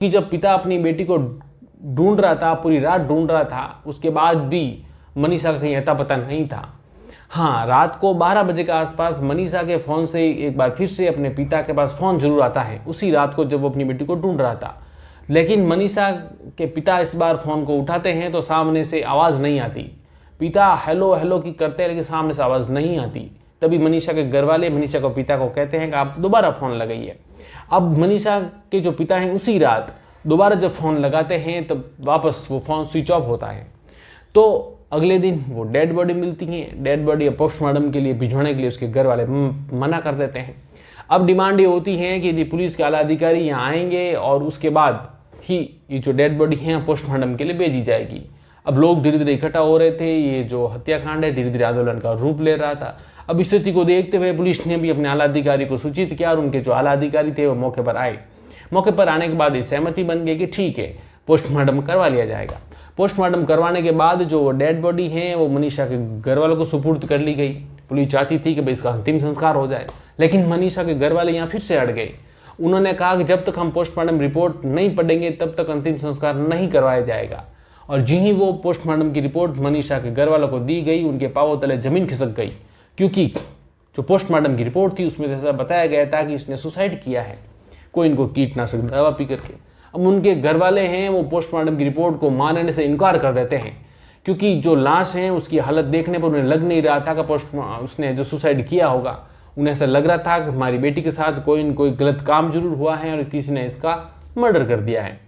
कि जब पिता अपनी बेटी को ढूंढ रहा था, पूरी रात ढूंढ रहा था, उसके बाद भी मनीषा का कहीं अता पता नहीं था। हाँ, रात को 12 बजे के आसपास मनीषा के फ़ोन से एक बार फिर से अपने पिता के पास फ़ोन जरूर आता है, उसी रात को जब वो अपनी बेटी को ढूंढ रहा था। लेकिन मनीषा के पिता इस बार फ़ोन को उठाते हैं तो सामने से आवाज़ नहीं आती। पिता हेलो हेलो की करते हैं लेकिन सामने से आवाज़ नहीं आती। तभी मनीषा के घर वाले मनीषा को पिता को कहते हैं कि आप दोबारा फ़ोन लगाइए। अब मनीषा के जो पिता हैं उसी रात दोबारा जब फ़ोन लगाते हैं तब वापस वो फ़ोन स्विच ऑफ होता है। तो अगले दिन वो डेड बॉडी मिलती है। डेड बॉडी पोस्टमार्टम के लिए भिजवाने के लिए उसके घर वाले मना कर देते हैं। अब डिमांड ये होती है कि यदि पुलिस के आला अधिकारी यहाँ आएंगे और उसके बाद ही ये जो डेड बॉडी है पोस्टमार्टम के लिए भेजी जाएगी। अब लोग धीरे धीरे इकट्ठा हो रहे थे। ये जो हत्याकांड है धीरे धीरे आंदोलन का रूप ले रहा था। अब स्थिति को देखते हुए पुलिस ने भी अपने आला अधिकारी को सूचित किया और उनके जो आला अधिकारी थे वो मौके पर आए। मौके पर आने के बाद ये सहमति बन गई कि ठीक है, पोस्टमार्टम करवा लिया जाएगा। पोस्टमार्टम करवाने के बाद जो डेड बॉडी है वो मनीषा के घर वालों को सुपुर्द कर ली गई। पुलिस चाहती थी कि भाई इसका अंतिम संस्कार हो जाए, लेकिन मनीषा के घर वाले यहाँ फिर से अड़ गए। उन्होंने कहा कि जब तक हम पोस्टमार्टम रिपोर्ट नहीं पढ़ेंगे तब तक अंतिम संस्कार नहीं करवाया जाएगा। और जी ही वो पोस्टमार्टम की रिपोर्ट मनीषा के घर वालों को दी गई, उनके पांवों तले जमीन खिसक गई, क्योंकि जो पोस्टमार्टम की रिपोर्ट थी उसमें ऐसा बताया गया था कि इसने सुसाइड किया है, कोई इनको कीटनाशक दवा पी करके। अब उनके घर वाले हैं वो पोस्टमार्टम की रिपोर्ट को मानने से इनकार कर देते हैं, क्योंकि जो लाश है उसकी हालत देखने पर उन्हें लग नहीं रहा था कि उसने जो सुसाइड किया होगा। उन्हें ऐसा लग रहा था कि हमारी बेटी के साथ कोई न कोई गलत काम जरूर हुआ है और किसी ने इसका मर्डर कर दिया है।